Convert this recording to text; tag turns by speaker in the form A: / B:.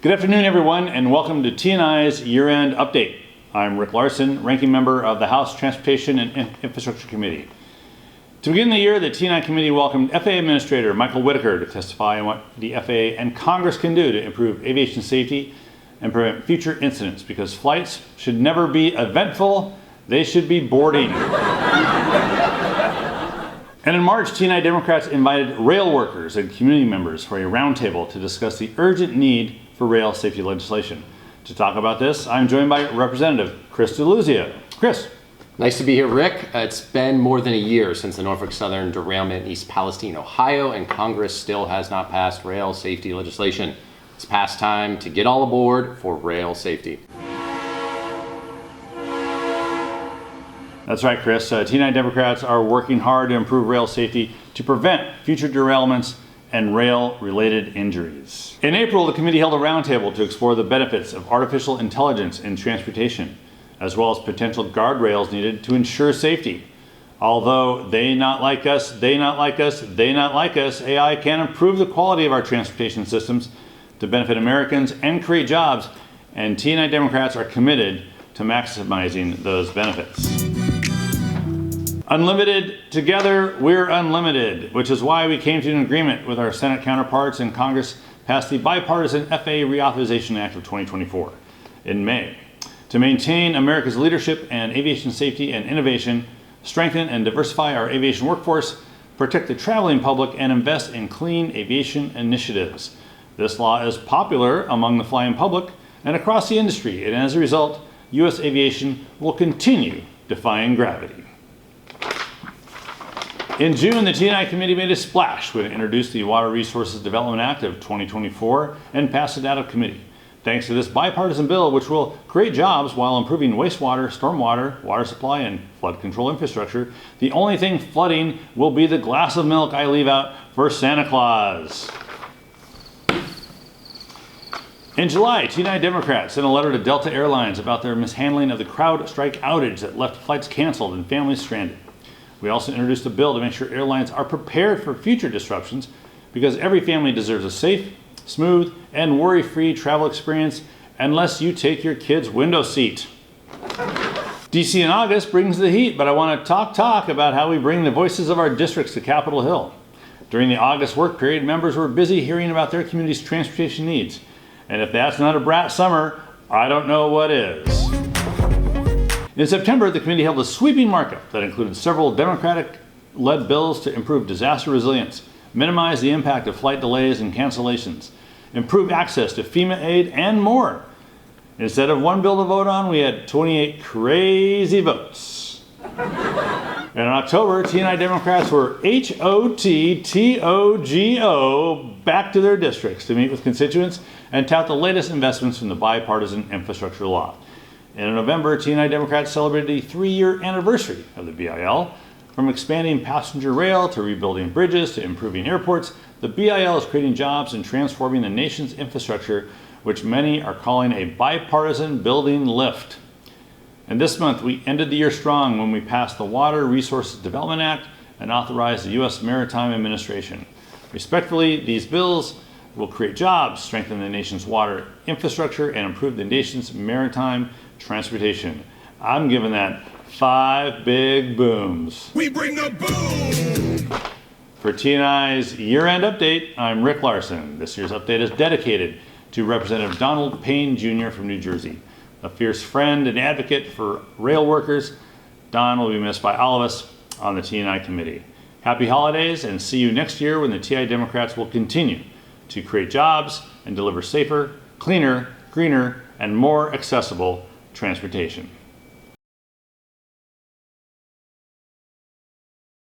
A: Good afternoon, everyone, and welcome to T&I's Year-End Update. I'm Rick Larson, Ranking Member of the House Transportation and Infrastructure Committee. To begin the year, the T&I Committee welcomed FAA Administrator Michael Whitaker to testify on what the FAA and Congress can do to improve aviation safety and prevent future incidents, because flights should never be eventful, they should be boarding. And in March, T&I Democrats invited rail workers and community members for a roundtable to discuss the urgent need for rail safety legislation. To talk about this, I'm joined by Representative Chris DeLuzia. Chris.
B: Nice to be here, Rick. It's been more than a year since the Norfolk Southern derailment in East Palestine, Ohio, and Congress still has not passed rail safety legislation. It's past time to get all aboard for rail safety.
A: That's right, Chris. T&I Democrats are working hard to improve rail safety to prevent future derailments and rail-related injuries. In April, the committee held a roundtable to explore the benefits of artificial intelligence in transportation, as well as potential guardrails needed to ensure safety. Although they not like us, AI can improve the quality of our transportation systems to benefit Americans and create jobs, and T&I Democrats are committed to maximizing those benefits. Unlimited, together we're unlimited, which is why we came to an agreement with our Senate counterparts and Congress passed the bipartisan FAA Reauthorization Act of 2024 in May to maintain America's leadership in aviation safety and innovation, strengthen and diversify our aviation workforce, protect the traveling public, and invest in clean aviation initiatives. This law is popular among the flying public and across the industry, and as a result, U.S. aviation will continue defying gravity. In June, the T&I Committee made a splash when it introduced the Water Resources Development Act of 2024 and passed it out of committee. Thanks to this bipartisan bill, which will create jobs while improving wastewater, stormwater, water supply, and flood control infrastructure, the only thing flooding will be the glass of milk I leave out for Santa Claus. In July, T&I Democrats sent a letter to Delta Airlines about their mishandling of the CrowdStrike outage that left flights canceled and families stranded. We also introduced a bill to make sure airlines are prepared for future disruptions, because every family deserves a safe, smooth, and worry-free travel experience unless you take your kid's window seat. DC in August brings the heat, but I want to talk about how we bring the voices of our districts to Capitol Hill. During the August work period, members were busy hearing about their community's transportation needs. And if that's not a brat summer, I don't know what is. In September, the committee held a sweeping markup that included several Democratic-led bills to improve disaster resilience, minimize the impact of flight delays and cancellations, improve access to FEMA aid, and more. Instead of one bill to vote on, we had 28 crazy votes. And in October, T&I Democrats were HOTTOGO back to their districts to meet with constituents and tout the latest investments from the bipartisan infrastructure law. And in November, T&I Democrats celebrated the 3-year anniversary of the BIL. From expanding passenger rail to rebuilding bridges to improving airports, the BIL is creating jobs and transforming the nation's infrastructure, which many are calling a bipartisan building lift. And this month, we ended the year strong when we passed the Water Resources Development Act and authorized the U.S. Maritime Administration. Respectfully, these bills will create jobs, strengthen the nation's water infrastructure, and improve the nation's maritime transportation. I'm giving that 5 big booms.
C: We bring the boom!
A: For T&I's year-end update, I'm Rick Larson. This year's update is dedicated to Representative Donald Payne Jr. from New Jersey. A fierce friend and advocate for rail workers, Don will be missed by all of us on the T&I Committee. Happy holidays, and see you next year when the T&I Democrats will continue to create jobs and deliver safer, cleaner, greener, and more accessible transportation.